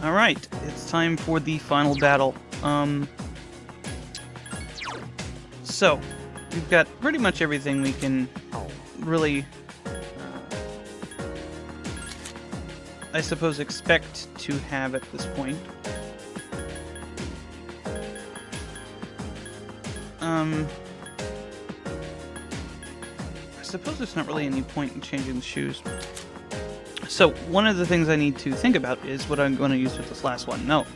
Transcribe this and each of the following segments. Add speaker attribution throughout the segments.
Speaker 1: Alright, it's time for the final battle. So, we've got pretty much everything we can really, I suppose, expect to have at this point. I suppose there's not really any point in changing the shoes. So, one of the things I need to think about is what I'm going to use with this last one. No.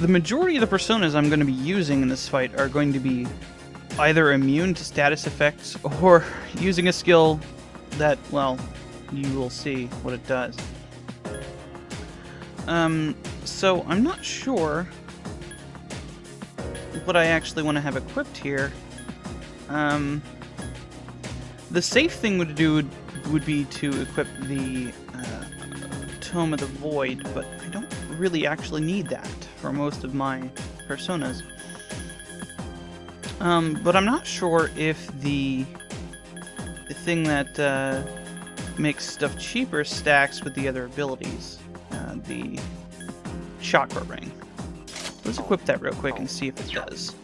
Speaker 1: The majority of the personas I'm going to be using in this fight are going to be either immune to status effects or using a skill that, well, you will see what it does. So I'm not sure what I actually want to have equipped here. The safe thing would be to equip the Tome of the Void, but I don't really actually need that for most of my personas. But I'm not sure if the thing that makes stuff cheaper stacks with the other abilities. The Chakra Ring. Let's equip that real quick and see if it does.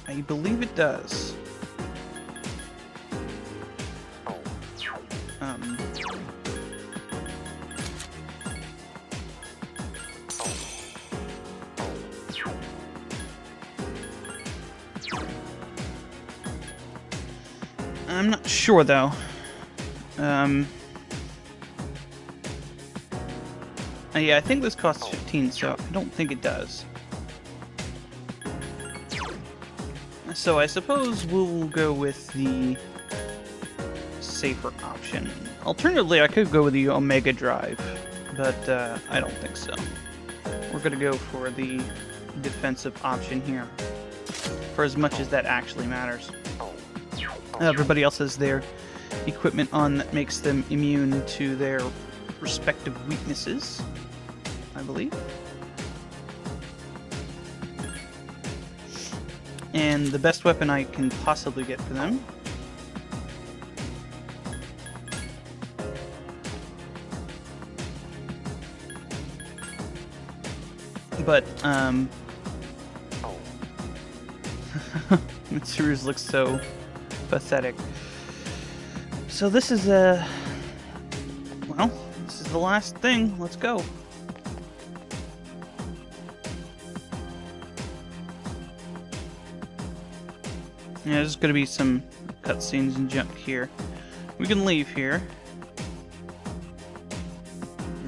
Speaker 1: I believe it does. I'm not sure, though. Yeah, I think this costs 15, so I don't think it does. So I suppose we'll go with the safer option. Alternatively, I could go with the Omega Drive, but I don't think so. We're going to go for the defensive option here, for as much as that actually matters. Everybody else has their equipment on that makes them immune to their respective weaknesses, I believe. And the best weapon I can possibly get for them. But, Mitsuru's looks so pathetic. So this is well, this is the last thing. Let's go. Yeah, there's gonna be some cutscenes and junk here. We can leave here.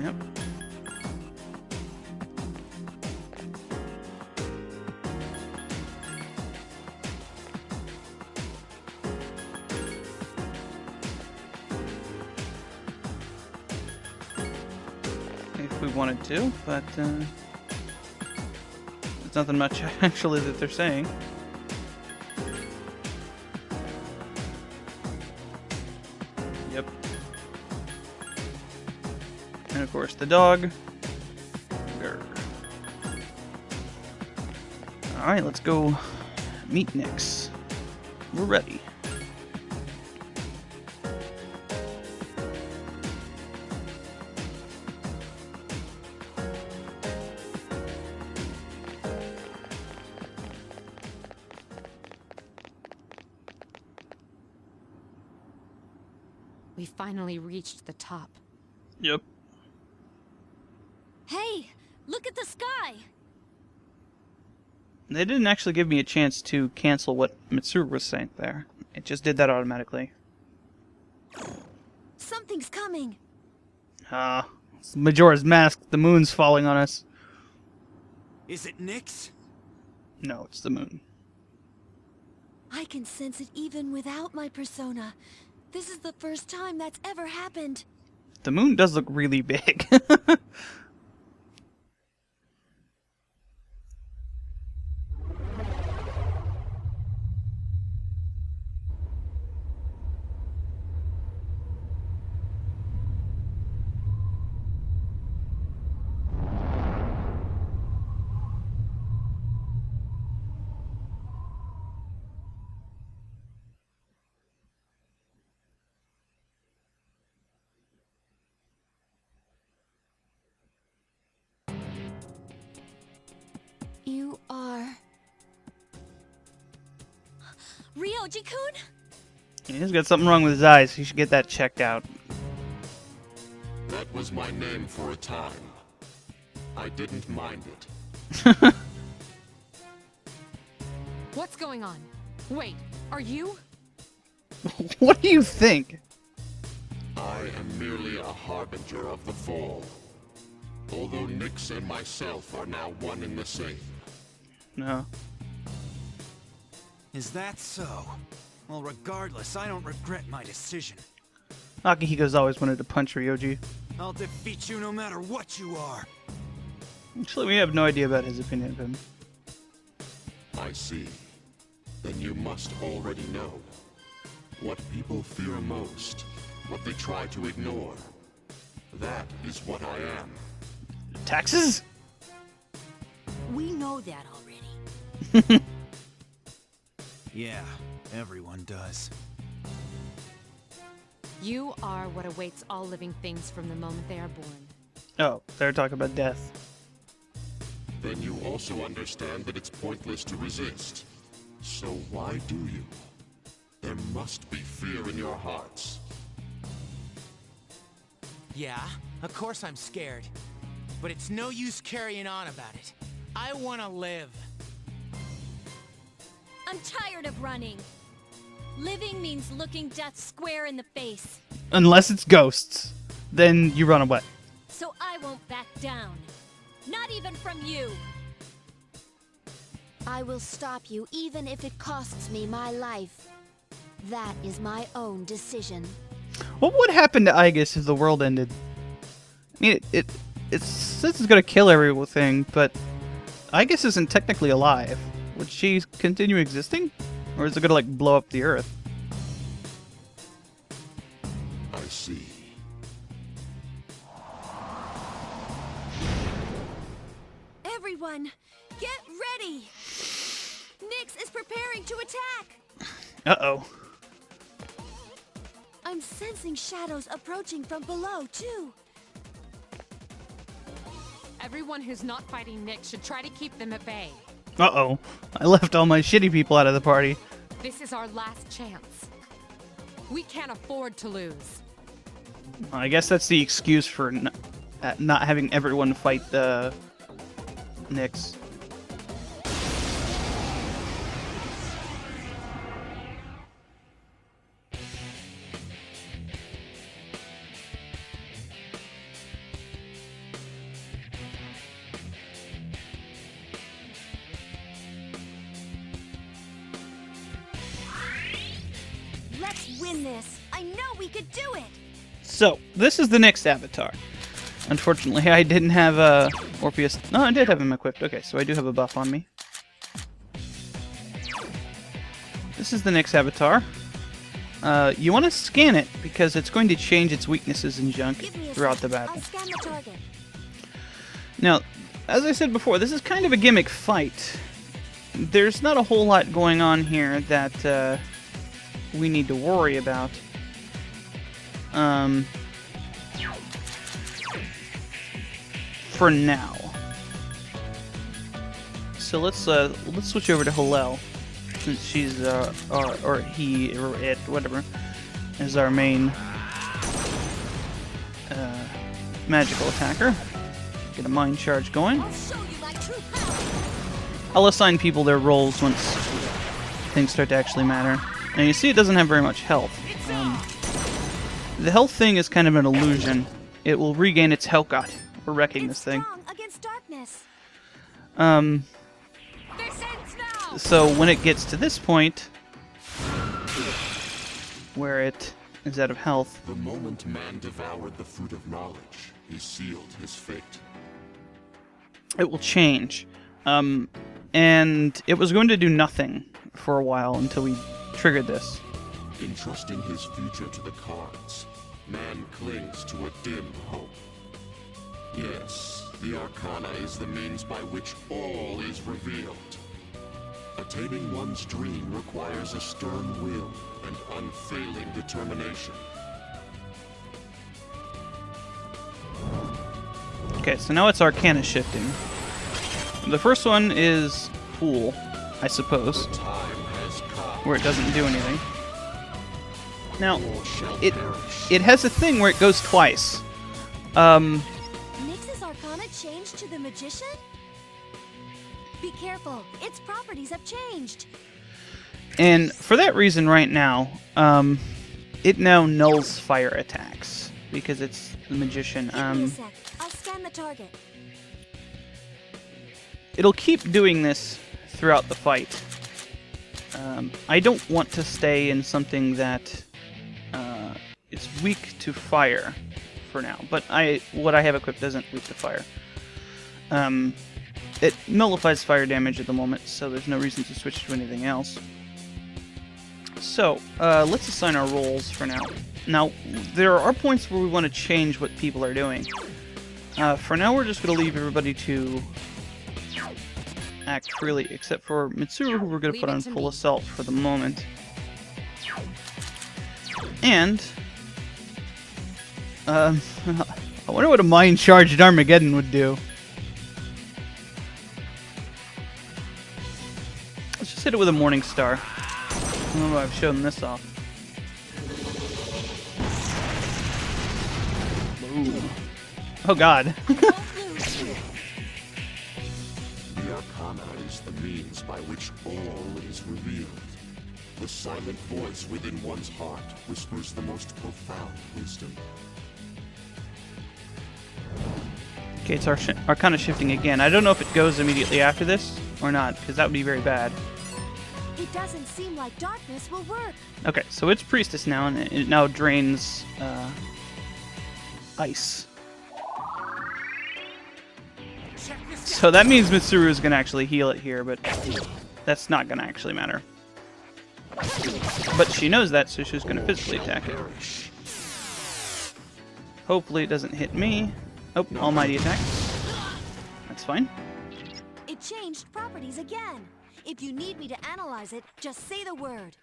Speaker 1: Yep. If we wanted to, but there's nothing much actually that they're saying. Yep. And of course the dog. Grr. Alright, let's go meet Nyx. We're ready.
Speaker 2: We finally reached the top.
Speaker 1: Yep.
Speaker 2: Hey, look at the sky!
Speaker 1: They didn't actually give me a chance to cancel what Mitsuru was saying there. It just did that automatically.
Speaker 2: Something's coming!
Speaker 1: It's Majora's Mask. The moon's falling on us.
Speaker 3: Is it Nyx?
Speaker 1: No, it's the moon.
Speaker 2: I can sense it even without my persona. This is the first time that's ever happened.
Speaker 1: The moon does look really big.
Speaker 2: You are... Ryoji-kun?
Speaker 1: He's got something wrong with his eyes. He should get that checked out.
Speaker 4: That was my name for a time. I didn't mind it.
Speaker 5: What's going on? Wait, are you?
Speaker 1: What do you think?
Speaker 4: I am merely a harbinger of the fall. Although Nyx and myself are now one and the same.
Speaker 1: No.
Speaker 3: Is that so? Well, regardless, I don't regret my decision.
Speaker 1: Akihiko's always wanted to punch Ryoji.
Speaker 3: I'll defeat you no matter what you are.
Speaker 1: Actually, we have no idea about his opinion of him.
Speaker 4: I see. Then you must already know. What people fear most, what they try to ignore. That is what I am.
Speaker 1: Taxes?
Speaker 2: We know that already.
Speaker 3: Yeah, everyone does.
Speaker 5: You are what awaits all living things from the moment they are born.
Speaker 1: Oh, they're talking about death.
Speaker 4: Then you also understand that it's pointless to resist. So why do you? There must be fear in your hearts.
Speaker 6: Yeah, of course I'm scared. But it's no use carrying on about it. I want to live.
Speaker 2: I'm tired of running. Living means looking death square in the face.
Speaker 1: Unless it's ghosts. Then you run away.
Speaker 2: So I won't back down. Not even from you. I will stop you even if it costs me my life. That is my own decision.
Speaker 1: What would happen to Aigis if the world ended? I mean, it says it's gonna kill everything, but Aigis isn't technically alive. Would she continue existing? Or is it gonna, like, blow up the Earth?
Speaker 4: I see.
Speaker 2: Everyone, get ready! Nyx is preparing to attack!
Speaker 1: Uh-oh.
Speaker 2: I'm sensing shadows approaching from below, too.
Speaker 5: Everyone who's not fighting Nyx should try to keep them at bay.
Speaker 1: Uh-oh. I left all my shitty people out of the party.
Speaker 5: This is our last chance. We can't afford to lose.
Speaker 1: I guess that's the excuse for not having everyone fight the Nyx.
Speaker 2: Let's win this. I know we could do it.
Speaker 1: So, this is the next avatar. Unfortunately, I didn't have Orpheus. No, I did have him equipped. Okay, so I do have a buff on me. This is the next avatar. You want to scan it because it's going to change its weaknesses and junk
Speaker 2: Give me a
Speaker 1: throughout
Speaker 2: sec.
Speaker 1: the battle.
Speaker 2: I'll scan the target.
Speaker 1: Now, as I said before, this is kind of a gimmick fight. There's not a whole lot going on here that we need to worry about. For now. So let's switch over to Hillel, since she's or he or it, whatever, is our main magical attacker. Get a mind charge going.
Speaker 2: I'll show you my true power.
Speaker 1: I'll assign people their roles once things start to actually matter. Now you see it doesn't have very much health. The health thing is kind of an illusion. It will regain its Hellcat. We're wrecking this thing.
Speaker 2: Strong against darkness.
Speaker 5: This ends now!
Speaker 1: So when it gets to this point, where it is out of health,
Speaker 4: The moment man devoured the fruit of knowledge, he sealed his fate.
Speaker 1: it will change. And it was going to do nothing for a while until we triggered this.
Speaker 4: Entrusting his future to the cards, man clings to a dim hope. Yes, the Arcana is the means by which all is revealed. Attaining one's dream requires a stern will and unfailing determination.
Speaker 1: Okay, so now it's Arcana shifting. The first one is Fool, I suppose, where it doesn't do anything. Now, it has a thing where it goes twice.
Speaker 2: Nyx's Arcana changed to the Magician? Be careful, its properties have changed.
Speaker 1: And for that reason right now, it now nulls fire attacks, because it's the Magician.
Speaker 2: Give me a sec. I'll scan the target.
Speaker 1: It'll keep doing this throughout the fight. I don't want to stay in something that is weak to fire for now, but what I have equipped isn't weak to fire. It nullifies fire damage at the moment, so there's no reason to switch to anything else. So, let's assign our roles for now. Now, there are points where we want to change what people are doing. For now, we're just going to leave everybody to act freely, except for Mitsuru, who we're going to put on full assault for the moment. And, I wonder what a mind-charged Armageddon would do. Let's just hit it with a Morning Star. I don't know if I've shown this off. Ooh. Oh god.
Speaker 4: The Arcana is the means by which all is revealed. The silent voice within one's heart whispers the most profound wisdom.
Speaker 1: Okay, it's Arcana shifting again. I don't know if it goes immediately after this or not, because that would be very bad.
Speaker 2: It doesn't seem like darkness will work.
Speaker 1: Okay, so it's Priestess now, and it now drains ice. So that means Mitsuru is going to actually heal it here, but that's not going to actually matter. But she knows that, so she's going to physically attack it. Hopefully it doesn't hit me. Oh, Almighty attack. That's fine.
Speaker 2: It changed properties again. If you need me to analyze it, just say the word.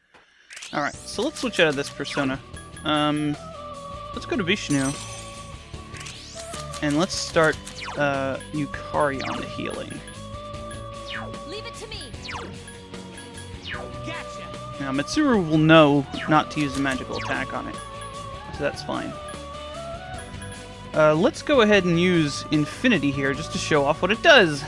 Speaker 1: Alright, so let's switch out of this persona. Let's go to Vishnu. And let's start Yukari on the healing.
Speaker 5: Leave it to me.
Speaker 6: Gotcha.
Speaker 1: Now, Mitsuru will know not to use a magical attack on it, so that's fine. Let's go ahead and use Infinity here just to show off what it does.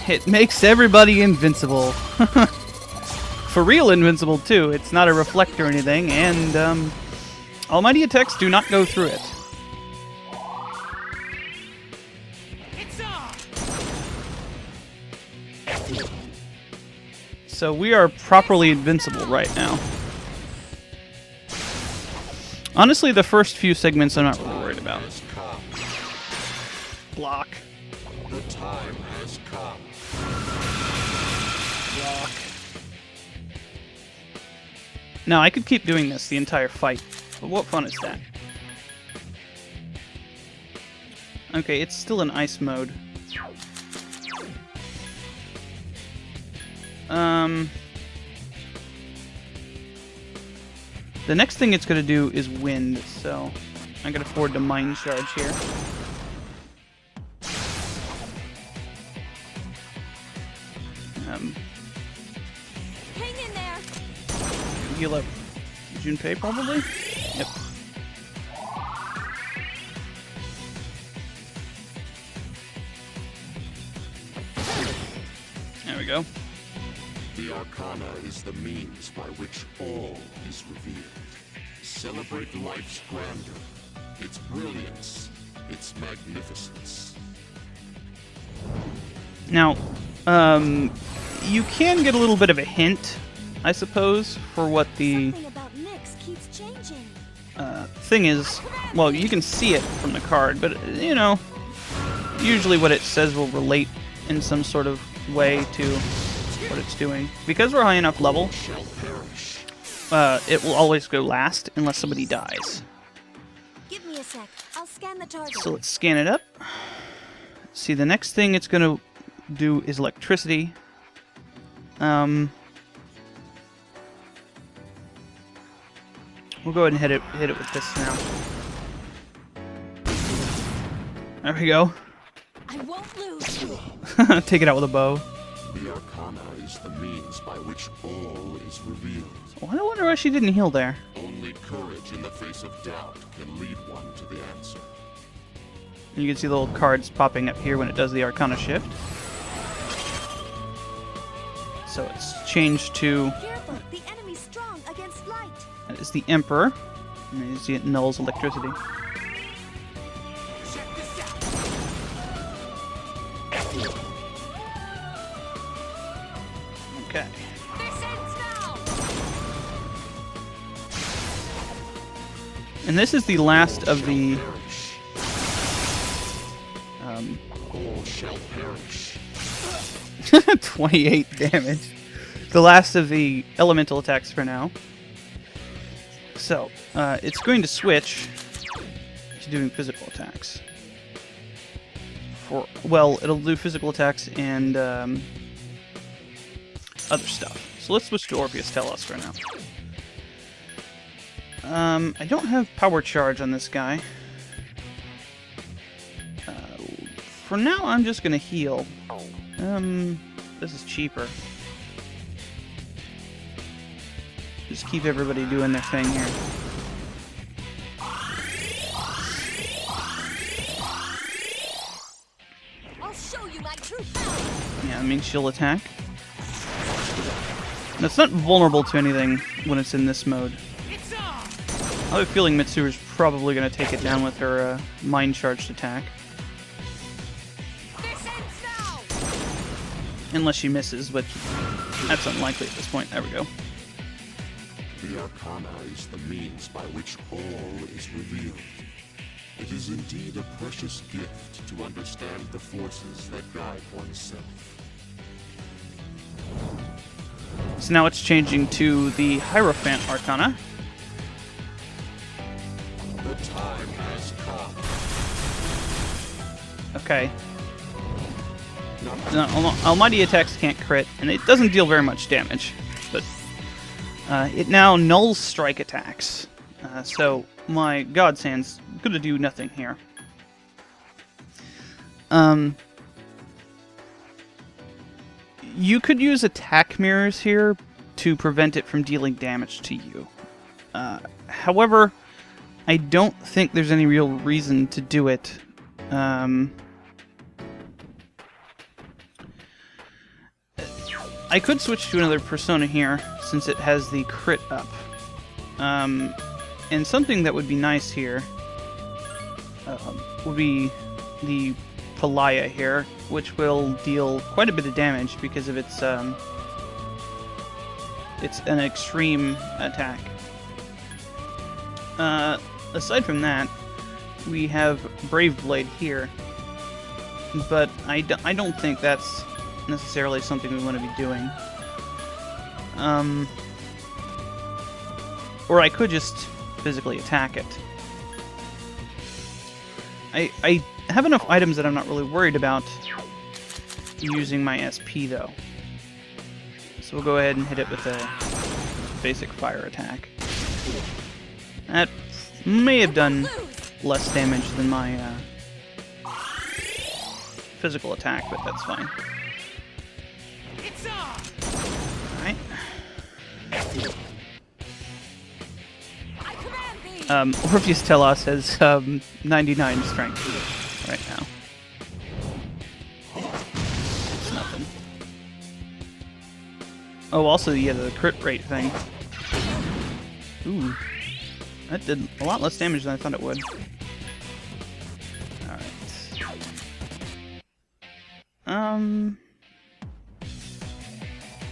Speaker 1: It makes everybody invincible. For real invincible, too. It's not a reflect or anything, and Almighty attacks do not go through it.
Speaker 6: It's on.
Speaker 1: So we are properly invincible right now. Honestly, the first few segments I'm not really worried about. Block.
Speaker 4: The time has come.
Speaker 1: Block. Now, I could keep doing this the entire fight, but what fun is that? Okay, it's still in ice mode. The next thing it's going to do is wind, so I'm going to forward to Mind Charge here.
Speaker 2: Hang in there.
Speaker 1: Heal up Junpei, probably? Yep. There we go.
Speaker 4: The Arcana is the means by which all is revealed. Celebrate life's grandeur, its brilliance, its magnificence.
Speaker 1: Now, you can get a little bit of a hint, I suppose, for what the
Speaker 2: Something about Nyx keeps changing.
Speaker 1: thing is. Well, you can see it from the card, but, you know, usually what it says will relate in some sort of way to what it's doing. Because we're high enough level,
Speaker 4: Shall perish.
Speaker 1: it will always go last unless somebody dies.
Speaker 2: Give me a sec. I'll scan the target.
Speaker 1: So let's scan it up. See, the next thing it's going to do is electricity. We'll go ahead and hit it with this now. There we go.
Speaker 2: I won't lose.
Speaker 1: Take it out with a bow.
Speaker 4: The Arcana is the means by which all is revealed.
Speaker 1: Well, I wonder why she didn't heal there.
Speaker 4: Only courage in the face of doubt can lead one to the answer.
Speaker 1: You can see the little cards popping up here when it does the Arcana shift. So it's changed to...
Speaker 2: Careful, the enemy's strong against light.
Speaker 1: That is the Emperor. And you see it nulls electricity.
Speaker 6: Check this out.
Speaker 1: Okay.
Speaker 5: This ends now!
Speaker 1: And this is the last of the...
Speaker 4: All shall perish.
Speaker 1: 28 damage. The last of the elemental attacks for now. So, it's going to switch to doing physical attacks. Well, it'll do physical attacks and other stuff. So let's switch to Orpheus Telos for now. I don't have power charge on this guy. For now, I'm just gonna heal. This is cheaper. Just keep everybody doing their thing here.
Speaker 2: I'll show you my true power.
Speaker 1: Yeah, I mean, she'll attack. And it's not vulnerable to anything when it's in this mode.
Speaker 6: It's on.
Speaker 1: I have a feeling Mitsuru's probably gonna take it down with her mind charged attack.
Speaker 5: This ends now!
Speaker 1: Unless she misses, but that's unlikely at this point. There we go.
Speaker 4: The Arcana is the means by which all is revealed. It is indeed a precious gift to understand the forces that guide oneself.
Speaker 1: So now it's changing to the Hierophant Arcana.
Speaker 4: The time has come.
Speaker 1: Okay. No, Almighty attacks can't crit, and it doesn't deal very much damage. But it now nulls strike attacks. So my God's Hand's gonna do nothing here. You could use attack mirrors here to prevent it from dealing damage to you. However, I don't think there's any real reason to do it. I could switch to another persona here, since it has the crit up. And something that would be nice here would be the Palaya here, which will deal quite a bit of damage because of its an extreme attack. Aside from that, we have Brave Blade here, but I don't think that's necessarily something we want to be doing. Or I could just physically attack it. I have enough items that I'm not really worried about using my SP, though. So we'll go ahead and hit it with a basic fire attack. That may have done less damage than my physical attack, but that's fine.
Speaker 6: It's on.
Speaker 1: Alright.
Speaker 5: I command thee!
Speaker 1: Orpheus Telos has 99 strength right now. It's nothing. Oh, also, yeah, the crit rate thing. Ooh. That did a lot less damage than I thought it would. Alright.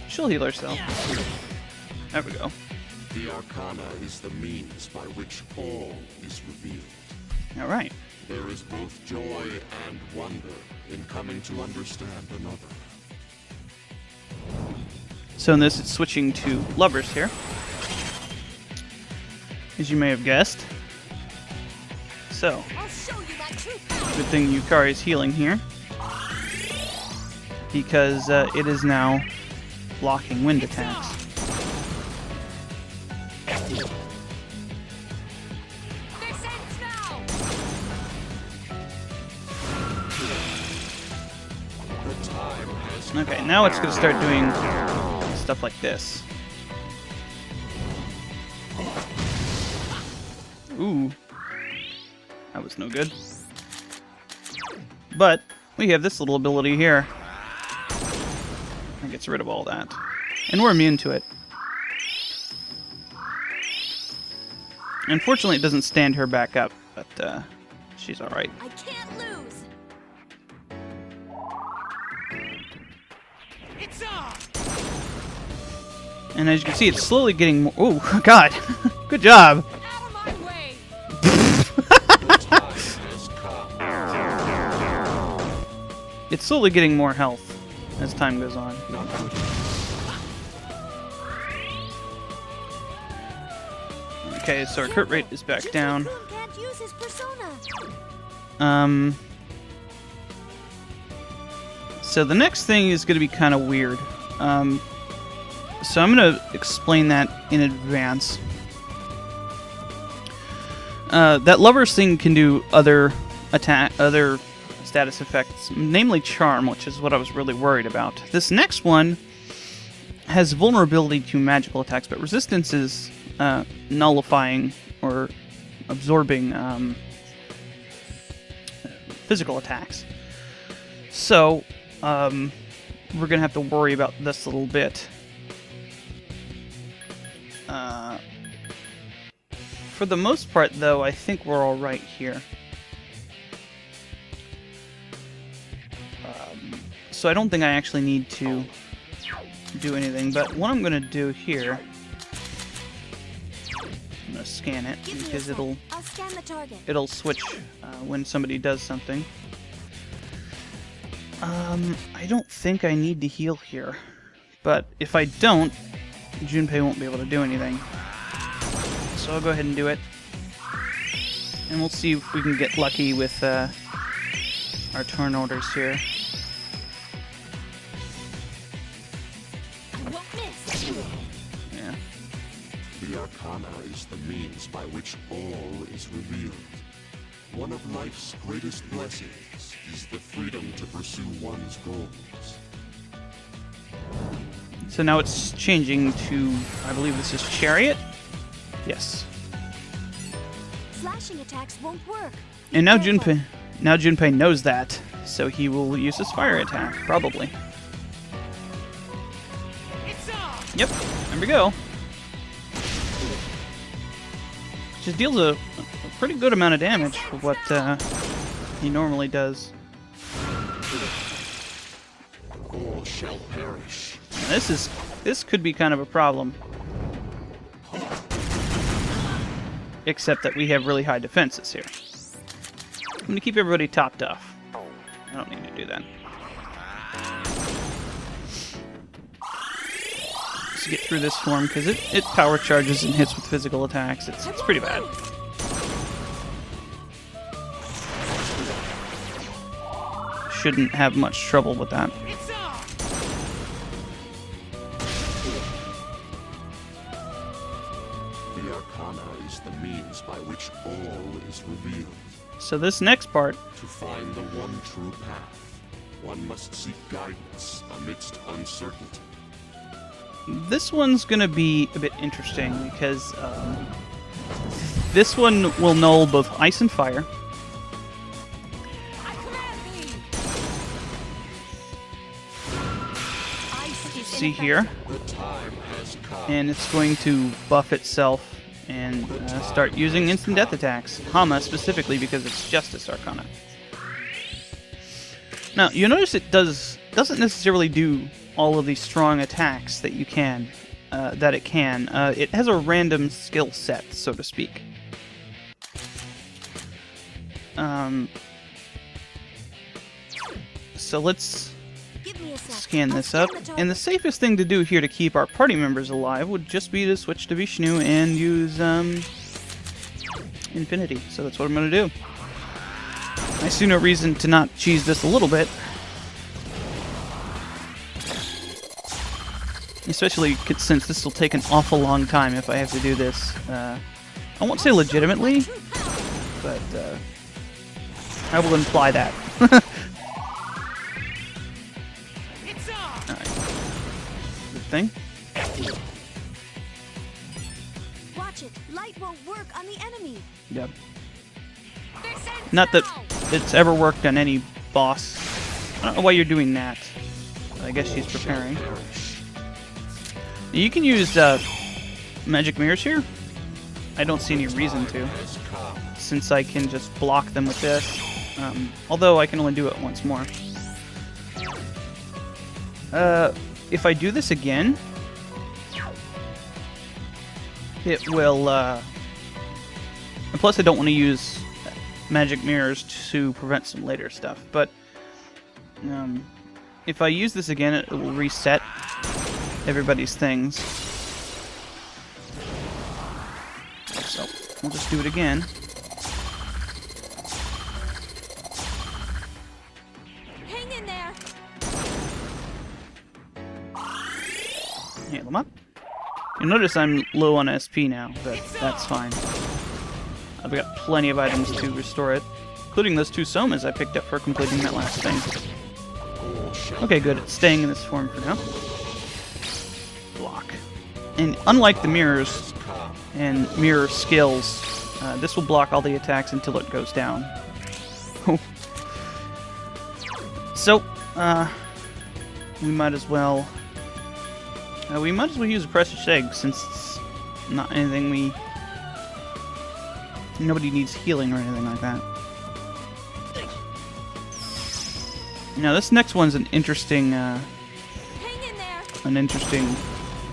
Speaker 1: She'll heal herself. There we go.
Speaker 4: The Arcana is the means by which all is revealed.
Speaker 1: Alright.
Speaker 4: There is both joy and wonder in coming to understand another.
Speaker 1: So in this, it's switching to Lovers here. As you may have guessed. So,
Speaker 2: I'll show you my true power.
Speaker 1: good thing Yukari's healing here. Because it is now blocking wind attacks. Okay, now it's gonna start doing stuff like this. Ooh. That was no good. But we have this little ability here. That gets rid of all that. And we're immune to it. Unfortunately, it doesn't stand her back up, but she's alright.
Speaker 2: I can't lose.
Speaker 6: It's on!
Speaker 1: And as you can see, it's slowly getting more... Oh, God! Good job!
Speaker 5: Out of my way!
Speaker 1: It's slowly getting more health as time goes on.
Speaker 4: Not good.
Speaker 1: Okay, so our crit rate is back down.
Speaker 2: Junpei-kun can't use his persona.
Speaker 1: So the next thing is going to be kind of weird. So I'm going to explain that in advance. That lover's thing can do other status effects, namely charm, which is what I was really worried about. This next one has vulnerability to magical attacks, but resistance is nullifying or absorbing physical attacks. So we're gonna have to worry about this a little bit. For the most part, though, I think we're all right here. So I don't think I actually need to do anything, but what I'm going to do here, I'm going to scan it,
Speaker 2: Give me a
Speaker 1: because
Speaker 2: sec.
Speaker 1: it'll
Speaker 2: I'll scan the target.
Speaker 1: switch when somebody does something. I don't think I need to heal here, but if I don't, Junpei won't be able to do anything. So I'll go ahead and do it, and we'll see if we can get lucky with our turn orders here.
Speaker 2: I won't miss.
Speaker 1: Yeah.
Speaker 4: The Arcana is the means by which all is revealed. One of life's greatest blessings is the freedom to pursue one's goals.
Speaker 1: So now it's changing to, I believe this is Chariot? Yes.
Speaker 2: Slashing attacks won't work. Be
Speaker 1: And now
Speaker 2: careful.
Speaker 1: Junpei knows that, so he will use his fire attack, probably.
Speaker 6: It's on!
Speaker 1: Yep, there we go. Just deals a pretty good amount of damage for what he normally does.
Speaker 4: All shall perish.
Speaker 1: This could be kind of a problem. Except that we have really high defenses here. I'm gonna keep everybody topped off. I don't need to do that. Let's get through this form because it power charges and hits with physical attacks. It's pretty bad. Shouldn't have much trouble with that.
Speaker 6: It's on!
Speaker 4: The Arcana is the means by which all is revealed.
Speaker 1: So this next part,
Speaker 4: To find the one true path, one must seek guidance amidst uncertainty.
Speaker 1: this one's gonna be a bit interesting because this one will null both ice and fire.
Speaker 5: I command thee! Ice is
Speaker 1: See here,
Speaker 4: The time has come.
Speaker 1: and it's going to buff itself and start using instant death attacks. Hama specifically because it's Justice Arcana. Now you notice it doesn't necessarily do all of these strong attacks that you can, that it can. It has a random skill set, so to speak. So let's
Speaker 2: Give me a sec.
Speaker 1: scan
Speaker 2: I'll
Speaker 1: this
Speaker 2: scan
Speaker 1: up.
Speaker 2: the target.
Speaker 1: And the safest thing to do here to keep our party members alive would just be to switch to Vishnu and use Infinity. So that's what I'm going to do. I see no reason to not cheese this a little bit. Especially since this will take an awful long time if I have to do this. I won't say legitimately, but I will imply that.
Speaker 6: It's on!
Speaker 1: Alright. Good thing.
Speaker 2: Watch it. Light won't work on the enemy.
Speaker 1: Yep.
Speaker 5: This ends
Speaker 1: Not that
Speaker 5: now!
Speaker 1: it's ever worked on any boss. I don't know why you're doing that. I guess she's preparing. You can use magic mirrors here. I don't see any reason to, since I can just block them with this. Although I can only do it once more. If I do this again, it will. And plus, I don't want to use magic mirrors to prevent some later stuff. But if I use this again, it will reset everybody's things. So we'll just do it again.
Speaker 2: Hang in there.
Speaker 1: Heal them up. You'll notice I'm low on SP now, but that's fine. I've got plenty of items to restore it, including those 2 somas I picked up for completing that last thing. Okay, good. It's staying in this form for now. Block. And unlike the mirrors and mirror skills, this will block all the attacks until it goes down. So, we might as well use a precious egg, since it's not anything nobody needs healing or anything like that. Now this next one's an interesting
Speaker 2: Hang in there.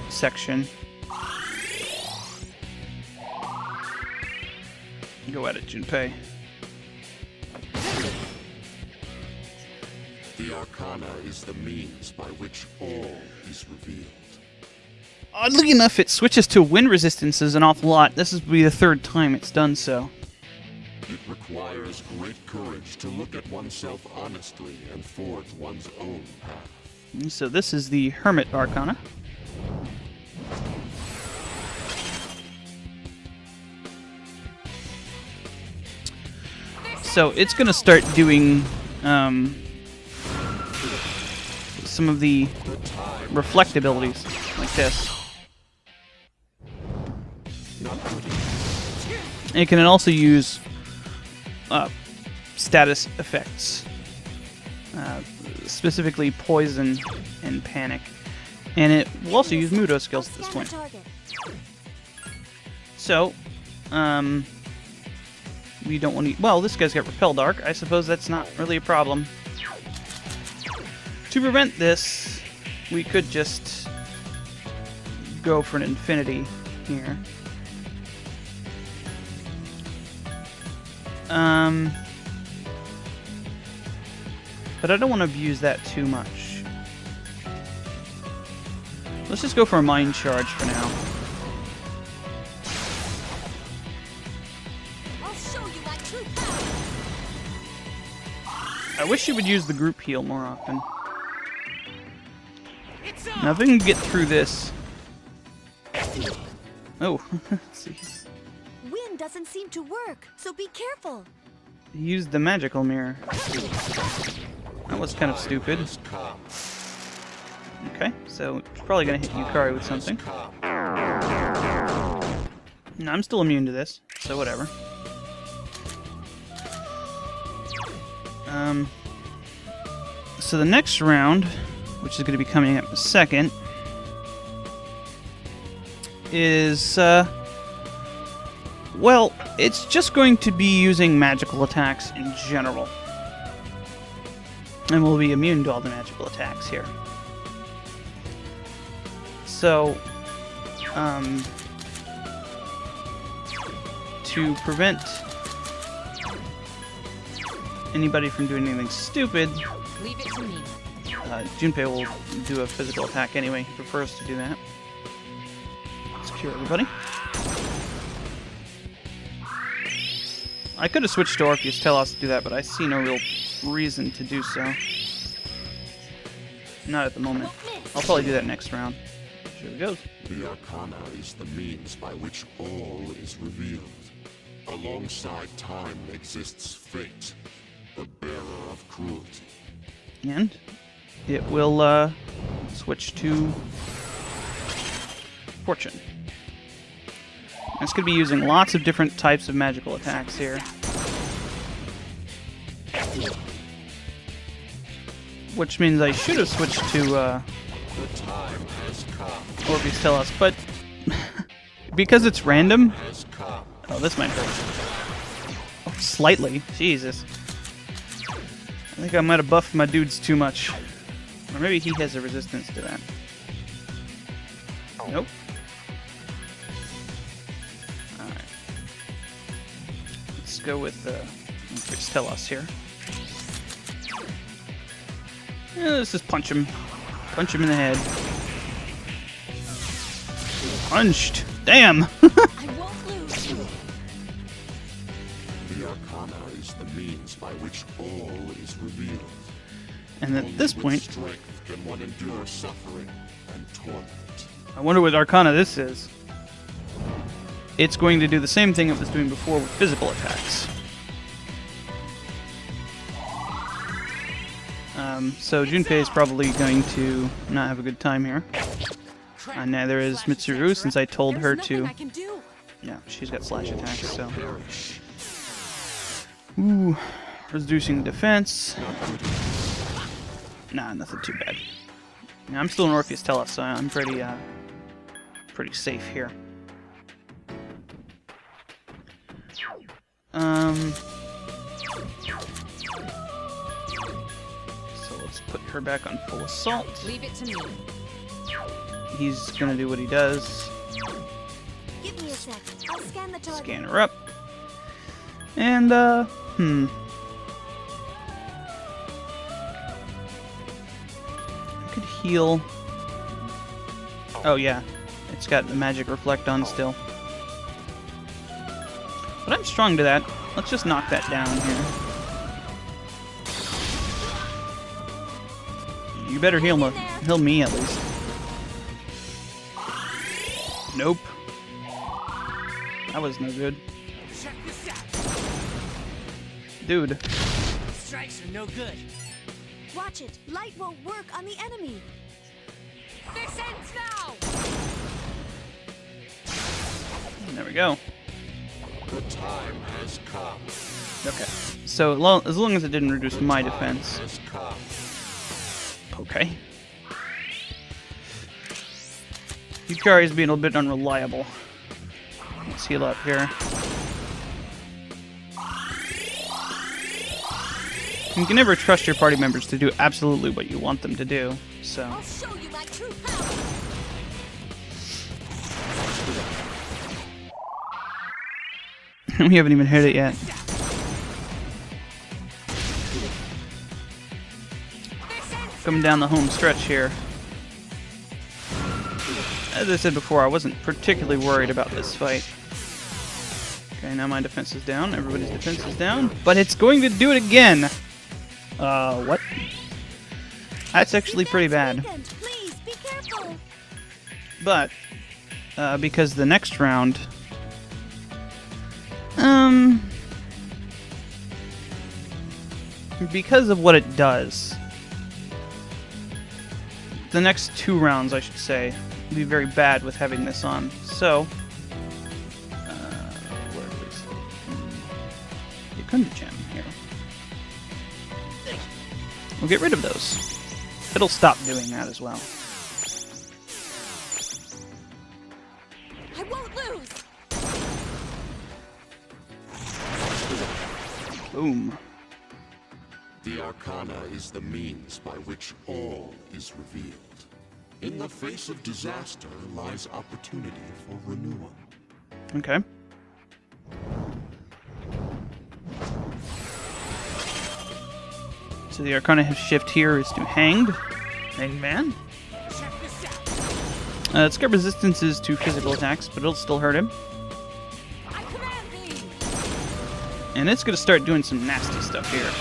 Speaker 1: Section. Go at it, Junpei.
Speaker 4: The Arcana is the means by which all is revealed.
Speaker 1: Oddly enough, it switches to wind resistances an awful lot. This will be the 3rd time it's done so.
Speaker 4: It requires great courage to look at oneself honestly and forge one's own path.
Speaker 1: So this is the Hermit Arcana. So it's going to start doing some of the reflect abilities, like this. And it can also use status effects, specifically poison and panic. And it will also use Mudo skills at this point. So, we don't want to... Well, this guy's got Repel Dark. I suppose that's not really a problem. To prevent this, we could just go for an Infinity here. But I don't want to abuse that too much. Let's just go for a Mind Charge for now.
Speaker 2: I'll show you my true power.
Speaker 1: I wish you would use the group heal more often.
Speaker 6: It's
Speaker 1: Now if I can get through this... Oh, jeez.
Speaker 2: Wind doesn't seem to work, so be careful.
Speaker 1: Use the magical mirror. That was kind of stupid. Okay, so it's probably gonna hit Yukari with something. No, I'm still immune to this, so whatever. So the next round, which is going to be coming up in a second, is, well, it's just going to be using magical attacks in general. And we'll be immune to all the magical attacks here. So, to prevent anybody from doing anything stupid,
Speaker 5: Leave it to me.
Speaker 1: Junpei will do a physical attack anyway. He prefers to do that. Let's cure everybody. I could have switched to Orpheus Telos to do that, but I see no real reason to do so. Not at the moment. I'll probably do that next round. Here it goes.
Speaker 4: The Arcana is the means by which all is revealed. Alongside time exists fate, the bearer of cruelty.
Speaker 1: And it will switch to Fortune. It's going to be using lots of different types of magical attacks here. Which means I should have switched to Orpheus Telos, but because it's random... Oh, this might hurt. Oh, slightly. Jesus. I think I might have buffed my dudes too much. Or maybe he has a resistance to that. Nope. Alright. Let's go with Orpheus Telos here. Yeah, let's just punch him. Punch him in the head. Punched! Damn!
Speaker 2: I won't lose.
Speaker 4: The Arcana is the means by which all is revealed.
Speaker 1: And at this
Speaker 4: Only with
Speaker 1: point,
Speaker 4: strength can one endure suffering and torment.
Speaker 1: I wonder what Arcana this is. It's going to do the same thing it was doing before with physical attacks. So Junpei is probably going to not have a good time here. Neither is Mitsuru, since I told her to.
Speaker 5: I can do.
Speaker 1: Yeah, she's got slash attacks, so. Ooh, reducing defense. Nah, nothing too bad. Yeah, I'm still in Orpheus Telos, so I'm pretty safe here. So let's put her back on full assault.
Speaker 5: Leave it to me.
Speaker 1: He's gonna do what he does.
Speaker 2: Give me a sec. I'll scan the target.
Speaker 1: Scan her up. And, I could heal. Oh, yeah. It's got the magic reflect on still. But I'm strong to that. Let's just knock that down here. You better heal me at least. Nope. That was no good.
Speaker 6: Check this out.
Speaker 1: Dude.
Speaker 6: Strikes are no good.
Speaker 2: Watch it. Light won't work on the enemy.
Speaker 5: This ends now.
Speaker 1: There we go.
Speaker 4: The time has come.
Speaker 1: Okay. So as long as it didn't reduce my defense.
Speaker 4: Has come.
Speaker 1: Okay. Yukari is being a bit unreliable. Let's heal up here. You can never trust your party members to do absolutely what you want them to do, so...
Speaker 2: I'll show you my true power.
Speaker 1: We haven't even hit it yet. Coming down the home stretch here. As I said before, I wasn't particularly worried about this fight. Okay, now my defense is down. Everybody's defense is down. But it's going to do it again! What? That's actually pretty bad.
Speaker 2: Please be careful.
Speaker 1: But, because the next round... because of what it does... The next 2 rounds, I should say, will be very bad with having this on. So, where is it? Yakunda Gem here. We'll get rid of those. It'll stop doing that as well.
Speaker 2: I won't lose.
Speaker 1: Boom.
Speaker 4: The Arcana is the means by which all is revealed. In the face of disaster lies opportunity for renewal.
Speaker 1: Okay. So the Arcana shift here is to Hanged. Hanged Man.
Speaker 6: Check this out.
Speaker 1: It's got resistances to physical attacks, but it'll still hurt him.
Speaker 5: I command thee.
Speaker 1: And it's going to start doing some nasty stuff here.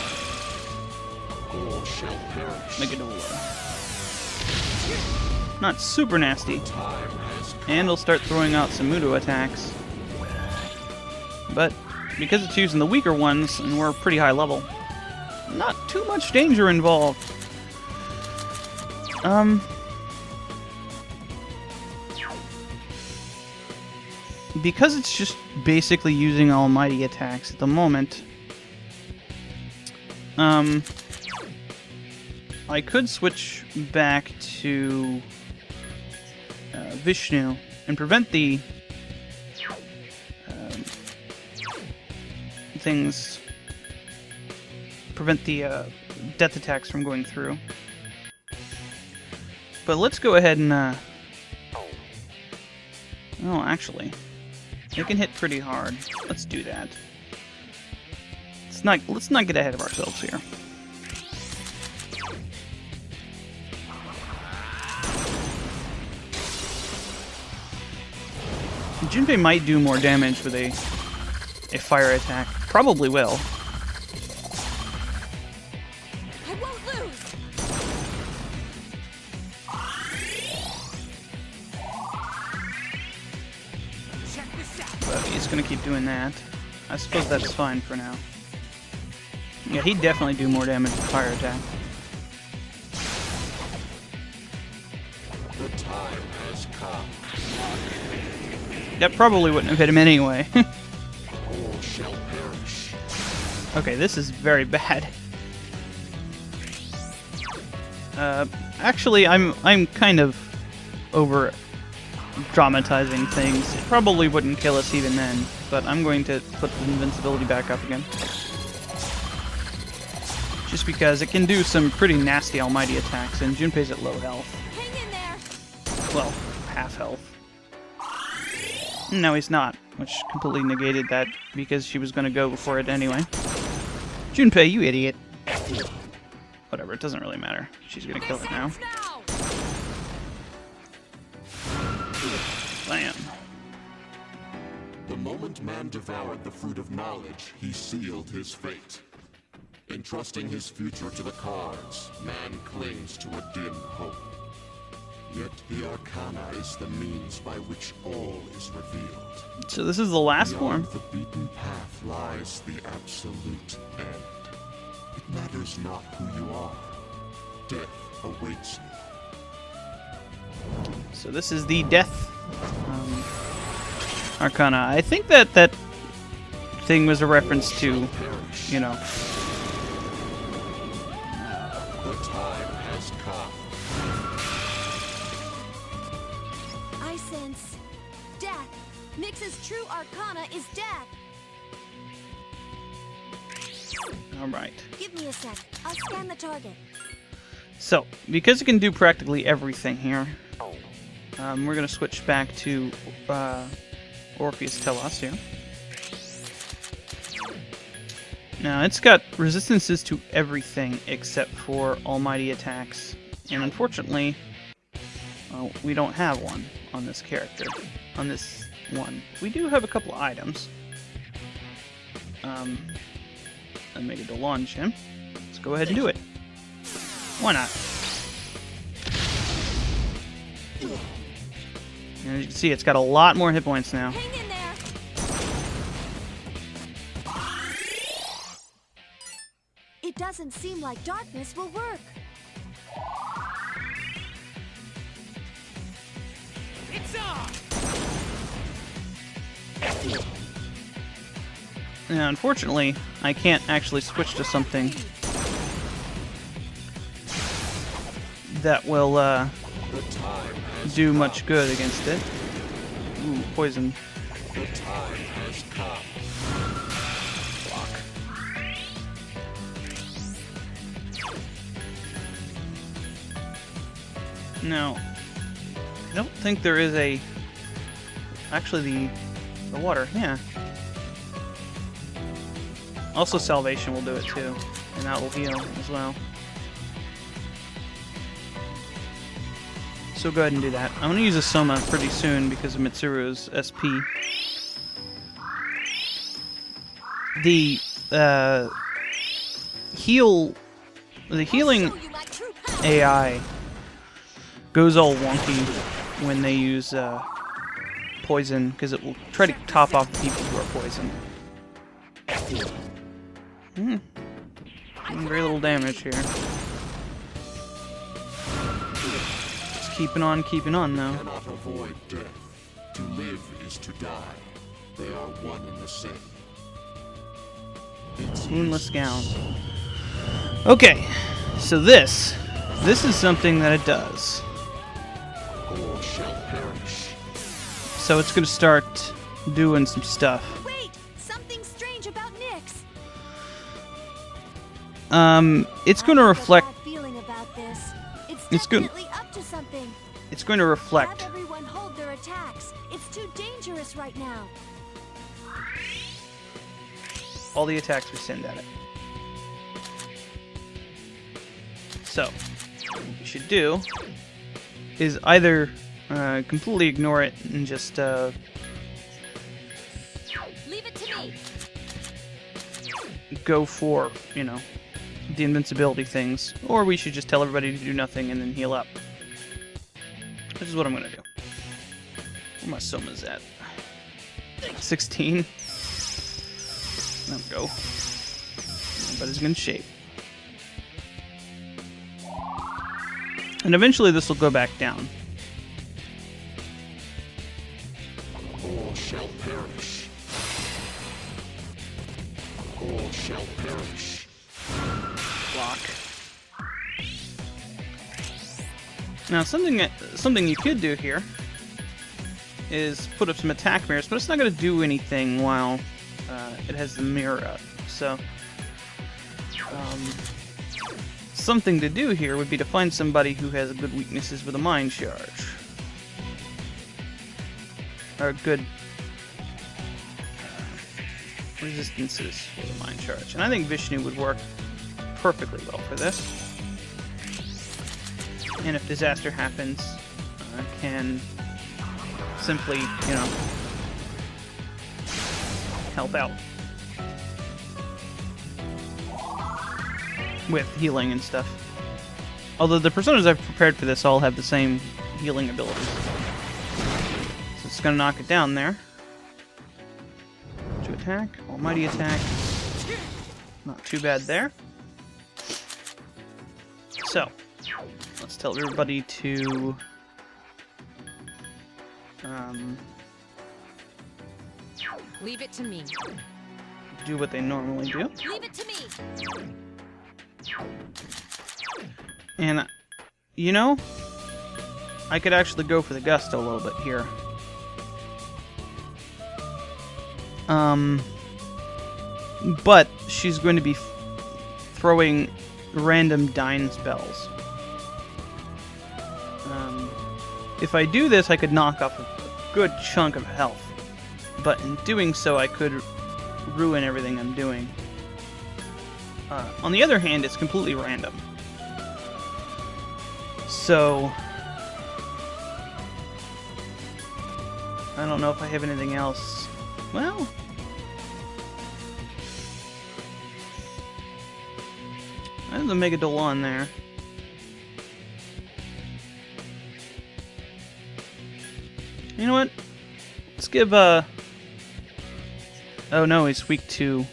Speaker 4: All shall perish.
Speaker 1: Megadola. Not super nasty.
Speaker 4: Time has come.
Speaker 1: And it'll start throwing out some Mudo attacks. But because it's using the weaker ones, and we're pretty high level, not too much danger involved. because it's just basically using almighty attacks at the moment, I could switch back to Vishnu and prevent the death attacks from going through. But let's go ahead and oh, actually, they can hit pretty hard. Let's do that. Let's not get ahead of ourselves here. Junpei might do more damage with a fire attack. Probably will.
Speaker 2: I won't lose.
Speaker 6: Check this out.
Speaker 1: But he's gonna keep doing that. I suppose that's fine for now. Yeah, he'd definitely do more damage with fire attack.
Speaker 4: The time has come.
Speaker 1: That probably wouldn't have hit him anyway.
Speaker 4: All shall perish.
Speaker 1: Okay, this is very bad. Actually, I'm kind of over dramatizing things. It probably wouldn't kill us even then, but I'm going to put the invincibility back up again. Just because it can do some pretty nasty almighty attacks, and Junpei's at low health.
Speaker 2: Hang in there.
Speaker 1: Well, half health. No, he's not, which completely negated that because she was going to go for it anyway. Junpei, you idiot. Whatever, it doesn't really matter. She's going to kill it now. Bam.
Speaker 4: The moment man devoured the fruit of knowledge, he sealed his fate. Entrusting his future to the cards, man clings to a dim hope. Yet the Arcana is the means by which all is revealed.
Speaker 1: So this is the last
Speaker 4: Beyond
Speaker 1: form.
Speaker 4: the beaten path lies the absolute end. It matters not who you are. Death awaits you.
Speaker 1: So this is the death Arcana. I think that thing was a reference to, you know,
Speaker 4: The time has come.
Speaker 2: I sense death. Nyx's true arcana is death.
Speaker 1: alright.
Speaker 2: Give me a sec. I'll scan the target.
Speaker 1: So, because it can do practically everything here, we're going to switch back to Orpheus Telos here. Now, it's got resistances to everything except for almighty attacks. And unfortunately, we don't have one on this character. On this one. We do have a couple of items. Omega Delonge him. Let's go ahead and do it. Why not? And as you can see, it's got a lot more hit points now.
Speaker 2: Hang in there. It doesn't seem like darkness will work.
Speaker 6: It's on!
Speaker 1: Now, unfortunately, I can't actually switch to something that will do much good against it. Ooh, poison.
Speaker 4: The time has come.
Speaker 1: No, I don't think there is a... Actually, the water, yeah. Also, Salvation will do it too, and that will heal as well. So go ahead and do that. I'm going to use a Soma pretty soon because of Mitsuru's SP. The healing AI goes all wonky when they use poison, because it will try to top off the people who are poisoned. Doing very little damage here. Just keeping on though.
Speaker 4: Cannot avoid death. To live is to die. They are one and the same. It's
Speaker 1: Moonless gown. Okay, so this is something that it does.
Speaker 4: all shall perish.
Speaker 1: So it's gonna start doing some stuff.
Speaker 2: Wait! Something strange about Nyx!
Speaker 1: It's gonna reflect.
Speaker 2: I have a bad feeling about this.
Speaker 1: It's
Speaker 2: It's
Speaker 1: good-
Speaker 2: definitely up to something.
Speaker 1: It's going to reflect.
Speaker 2: Have everyone hold their attacks. It's too dangerous right now.
Speaker 1: All the attacks we send at it. So, what you should do is either completely ignore it and just
Speaker 5: Leave it to me.
Speaker 1: go for, you know, the invincibility things, or we should just tell everybody to do nothing and then heal up. Which is what I'm gonna do. Where my somas at? 16. There we go. Everybody's in good shape. And eventually this will go back down.
Speaker 4: All shall perish. All shall perish.
Speaker 1: Block. Now something you could do here is put up some attack mirrors, but it's not going to do anything while it has the mirror up. So something to do here would be to find somebody who has good weaknesses with a mind charge. Or good resistances with a mind charge. And I think Vishnu would work perfectly well for this. And if disaster happens, can simply, you know, help out with healing and stuff. Although the personas I've prepared for this all have the same healing abilities. So it's gonna knock it down there. To attack, almighty attack. Not too bad there. So, let's tell everybody to
Speaker 5: Leave it to me.
Speaker 1: do what they normally do.
Speaker 5: Leave it to me.
Speaker 1: And, you know, I could actually go for the gusto a little bit here. But she's going to be throwing random dying spells. If I do this, I could knock off a good chunk of health. But in doing so, I could ruin everything I'm doing. On the other hand, it's completely random. So, I don't know if I have anything else. Well, I have the Megadol on there. You know what? Let's give oh no, he's weak to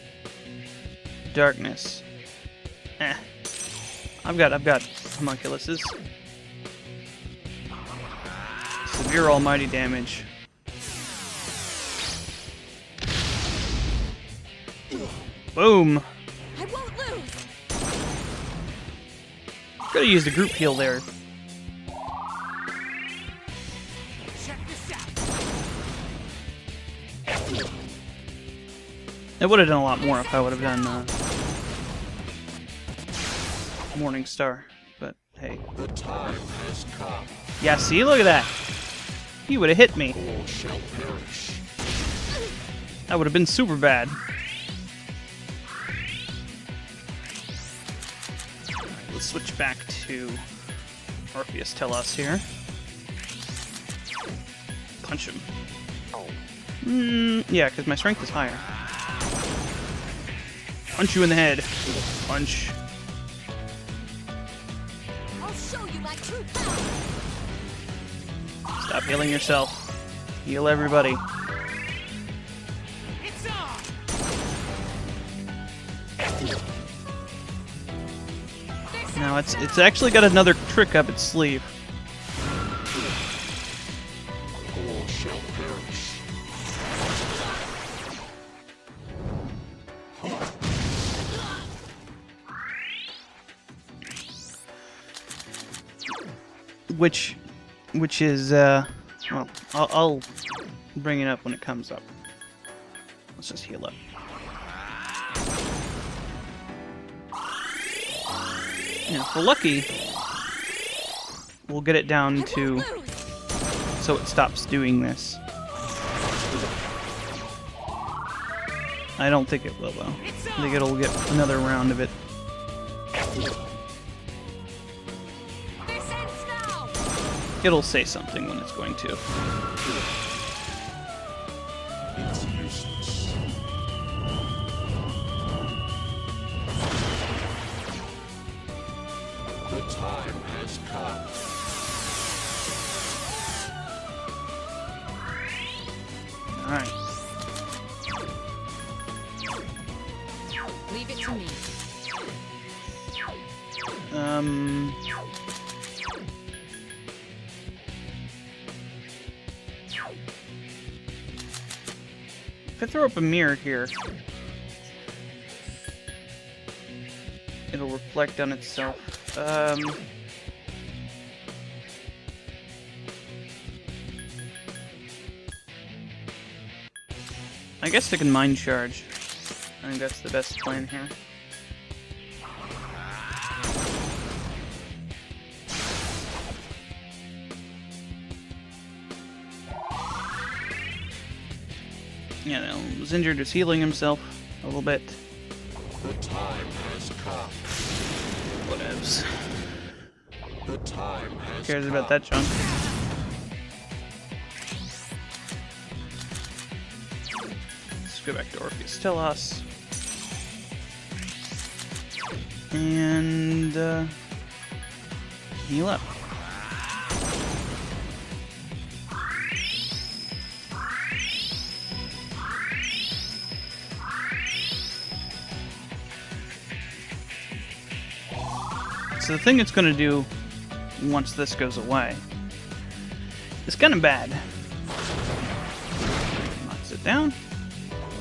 Speaker 1: darkness. I've got homunculuses. Severe almighty damage. Boom!
Speaker 2: I won't lose.
Speaker 1: Gotta use the group heal there.
Speaker 6: Check this out.
Speaker 1: It would have done a lot more if I would have done Morning Star, but hey.
Speaker 4: The time has come.
Speaker 1: Yeah, see, look at that. He would have hit me.
Speaker 4: All shall perish.
Speaker 1: That would have been super bad. Let's switch back to Orpheus Telos here. Punch him. Yeah, because my strength is higher. Punch you in the head. Punch.
Speaker 2: I'll show you my true power.
Speaker 1: Stop healing yourself. Heal everybody.
Speaker 6: It's on.
Speaker 1: Now it's actually got another trick up its sleeve.
Speaker 4: All shall shall perish.
Speaker 1: Which is well, I'll bring it up when it comes up. Let's just heal up. And if we're lucky, we'll get it down to so it stops doing this. I don't think it will though. I think it'll get another round of it. It'll say something when it's going to.
Speaker 4: It's useless. The time has come.
Speaker 1: Alright.
Speaker 5: Leave it to me.
Speaker 1: If I throw up a mirror here, it'll reflect on itself. I guess I can mind charge. I think that's the best plan here. Yeah, no, was injured, was healing himself a little bit.
Speaker 4: The time has come.
Speaker 1: Whatevs.
Speaker 4: The time has
Speaker 1: Who cares
Speaker 4: come.
Speaker 1: about that junk? Let's go back to Orpheus Telos. And heal up. So the thing it's going to do once this goes away is kind of bad. Knocks it down.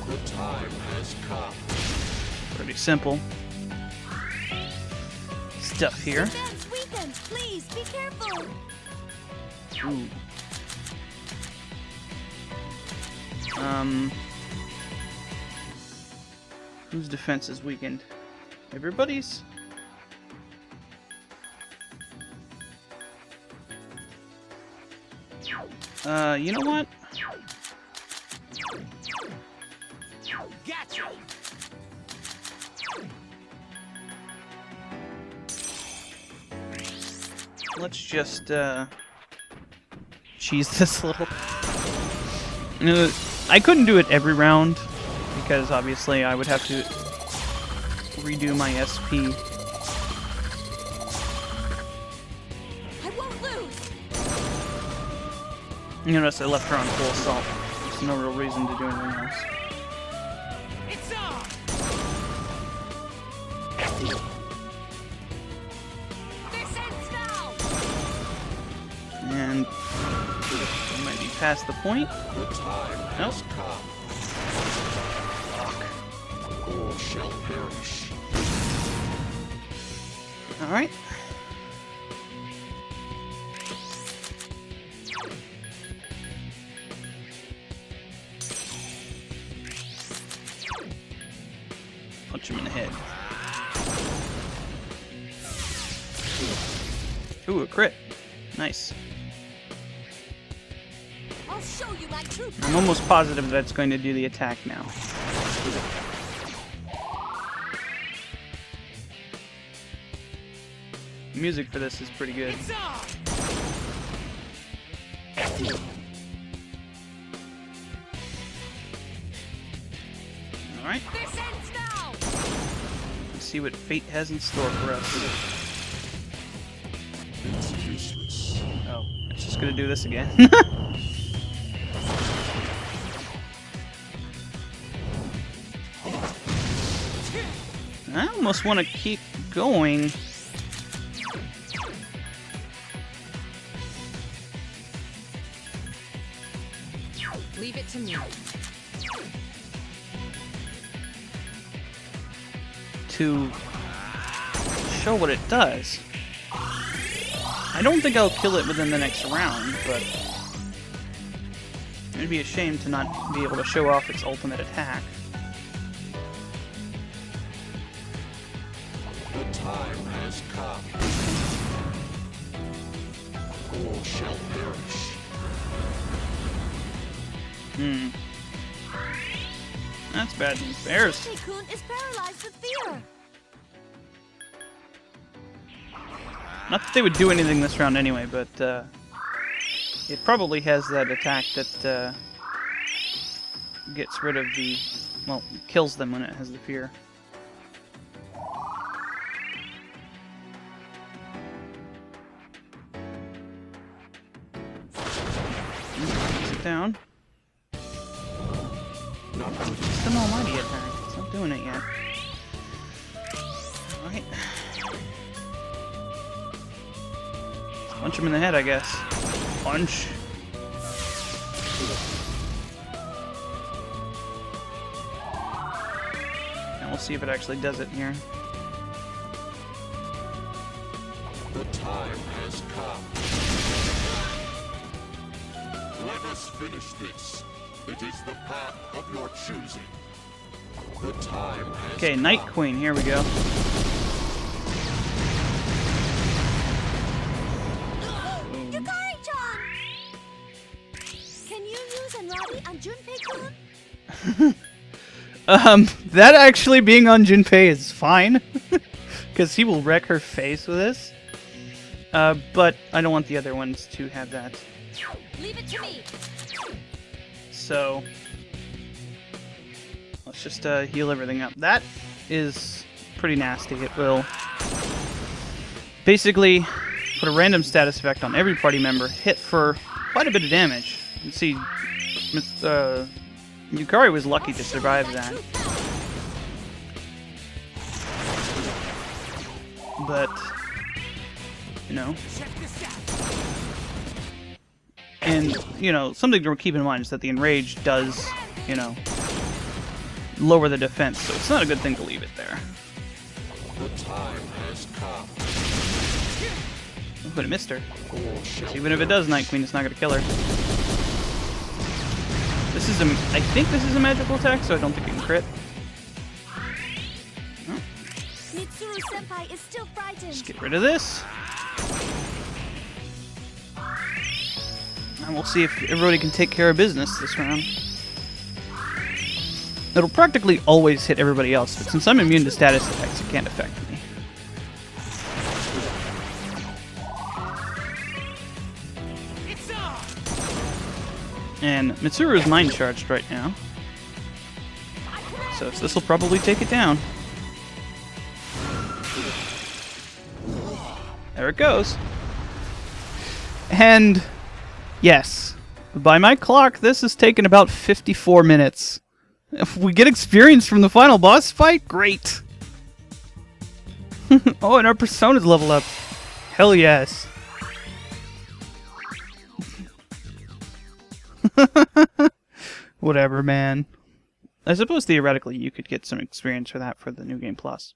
Speaker 4: The time has come.
Speaker 1: Pretty simple stuff here.
Speaker 2: Defense weakens, please be careful.
Speaker 1: Ooh. Whose defense is weakened? Everybody's? You know what?
Speaker 6: Gotcha!
Speaker 1: Let's just, cheese this a little. You know, I couldn't do it every round, because obviously I would have to redo my SP.
Speaker 2: I won't lose.
Speaker 1: You notice I left her on full assault. There's no real reason to do anything else.
Speaker 6: It's on!
Speaker 5: This ends now!
Speaker 1: And I might be past the point.
Speaker 4: The time
Speaker 1: Nope.
Speaker 4: has come. All shall perish.
Speaker 1: Alright. Punch him in the head. Ooh, a crit. Nice.
Speaker 2: I'll show you my true
Speaker 1: I'm almost positive that's going to do the attack now. The music for this is pretty good.
Speaker 6: It's on!
Speaker 1: Alright,
Speaker 5: This ends now!
Speaker 1: let's see what fate has in store for us.
Speaker 4: It's useless.
Speaker 1: Oh, it's just gonna do this again. I almost want to keep going.
Speaker 5: Leave it to me.
Speaker 1: To show what it does. I don't think I'll kill it within the next round, but it'd be a shame to not be able to show off its ultimate attack.
Speaker 4: The time has come. All shall perish.
Speaker 1: That's bad news. Bears.
Speaker 2: Junpei-kun is paralyzed with fear.
Speaker 1: Not that they would do anything this round anyway, but it probably has that attack that gets rid of the... well, kills them when it has the fear. Sit down. It's an almighty attack. It's not doing it yet. Alright. Punch him in the head, I guess. Punch. And we'll see if it actually does it here.
Speaker 4: The time has come. Let us finish this. It is the path of your choosing. The time has
Speaker 1: Okay, Night
Speaker 4: come.
Speaker 1: Queen, here we go.
Speaker 2: Yukari-chan! Can you use Anrabi on Junpei-kun?
Speaker 1: That actually being on Junpei is fine. Because he will wreck her face with this. But I don't want the other ones to have that.
Speaker 2: Leave it to me.
Speaker 1: So let's just heal everything up. That is pretty nasty. It will basically put a random status effect on every party member, hit for quite a bit of damage. You can see Yukari was lucky to survive that. But, you know, and, you know, something to keep in mind is that the Enrage does, you know, lower the defense, so it's not a good thing to leave it there.
Speaker 4: The time has come.
Speaker 1: But it missed her. So even if it does Night Queen, it's not going to kill her. This is I think this is a magical attack, so I don't think it can crit. Oh,
Speaker 2: Mitsuru-senpai is still frightened.
Speaker 1: just get rid of this. And we'll see if everybody can take care of business this round. It'll practically always hit everybody else, but since I'm immune to status effects, it can't affect me. And Mitsuru is mind charged right now, so this will probably take it down. There it goes. And yes, by my clock, this has taken about 54 minutes. If we get experience from the final boss fight, great. Oh, and our personas level up. Hell yes. Whatever, man. I suppose theoretically you could get some experience for that for the New Game Plus.